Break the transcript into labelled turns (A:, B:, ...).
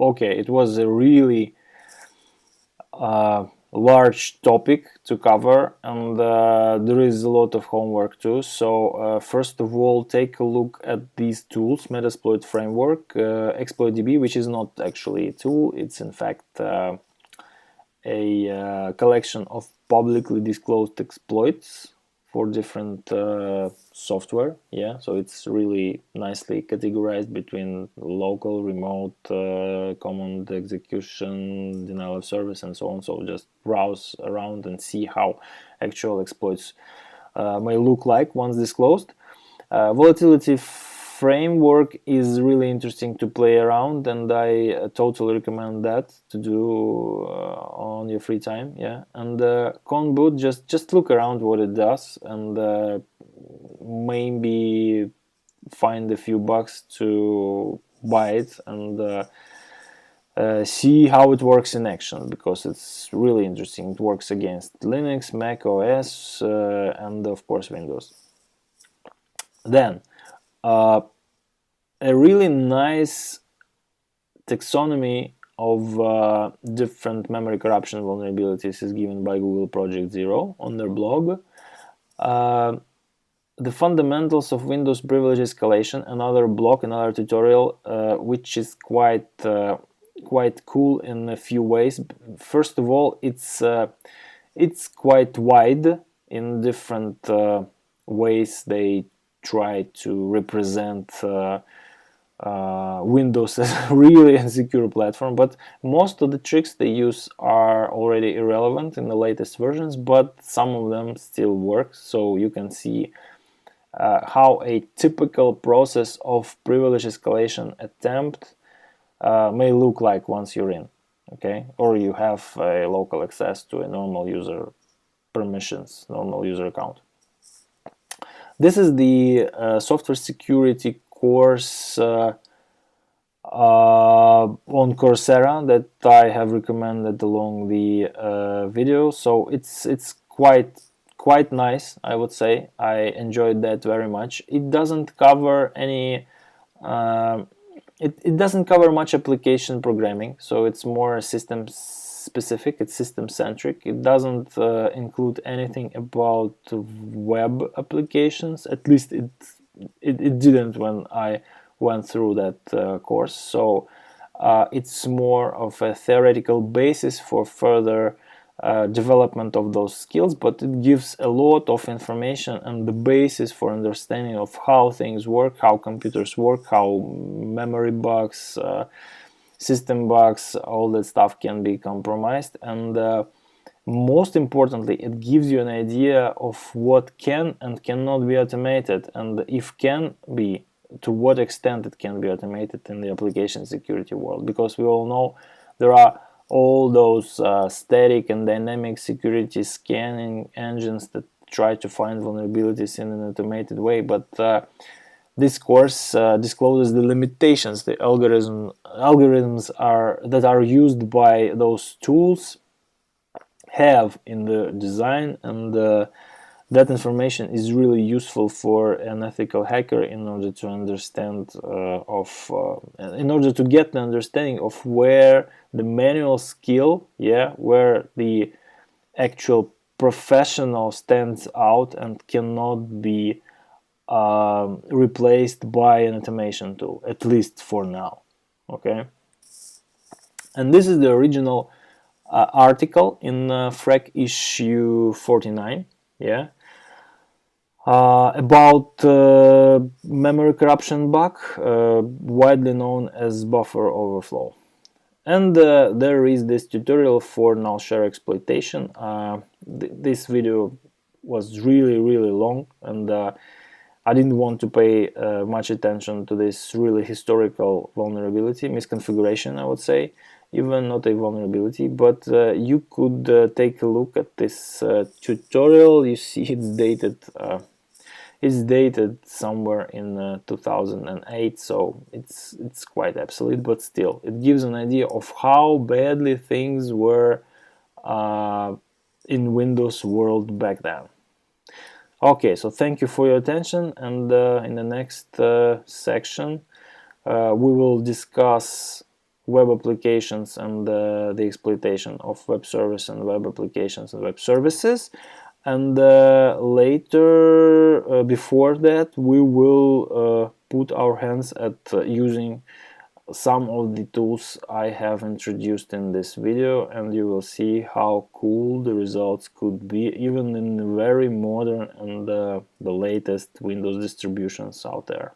A: okay, it was a really large topic to cover, and there is a lot of homework too. So first of all, take a look at these tools: Metasploit framework, ExploitDB, which is not actually a tool, it's in fact a collection of publicly disclosed exploits for different software. Yeah, so it's really nicely categorized between local, remote, command execution, denial of service, and so on. So just browse around and see how actual exploits may look like once disclosed. Volatility framework is really interesting to play around, and I totally recommend that to do on your free time. Yeah, and Conboot, just look around what it does, and maybe find a few bucks to buy it and see how it works in action, because it's really interesting. It works against Linux, Mac OS, and of course Windows. Then a really nice taxonomy of different memory corruption vulnerabilities is given by Google Project Zero on their blog. The fundamentals of Windows privilege escalation, another blog, another tutorial, which is quite cool in a few ways. First of all, it's quite wide in different ways they try to represent Windows as a really insecure platform, but most of the tricks they use are already irrelevant in the latest versions, but some of them still work. So you can see how a typical process of privilege escalation attempt may look like once you're in, okay, or you have a local access to a normal user permissions, normal user account. This is the software security course on Coursera that I have recommended along the video. So it's quite nice, I would say. I enjoyed that very much. It doesn't cover any it doesn't cover much application programming, so it's more system specific, it's system centric. It doesn't include anything about web applications, at least it didn't when I went through that course. So it's more of a theoretical basis for further development of those skills, but it gives a lot of information and the basis for understanding of how things work, how computers work, how memory bugs, system bugs, all that stuff can be compromised. And most importantly, it gives you an idea of what can and cannot be automated, and if can be, to what extent it can be automated in the application security world, because we all know there are all those static and dynamic security scanning engines that try to find vulnerabilities in an automated way, but this course discloses the limitations the algorithms that are used by those tools have in the design, and that information is really useful for an ethical hacker in order to understand in order to get the understanding of where the manual skill, where the actual professional stands out and cannot be replaced by an automation tool, at least for now. Okay, and this is the original article in FRAC issue 49. About memory corruption bug, widely known as buffer overflow. And there is this tutorial for null share exploitation. This video was really long, and I didn't want to pay much attention to this really historical vulnerability, misconfiguration, I would say, even not a vulnerability, but you could take a look at this tutorial. You see it's dated somewhere in 2008, so it's quite obsolete, but still it gives an idea of how badly things were in Windows world back then. Okay, so thank you for your attention, and in the next section we will discuss web applications and the exploitation of web service and web applications and web services. And later, before that, we will put our hands at using some of the tools I have introduced in this video, and you will see how cool the results could be even in very modern and the latest Windows distributions out there.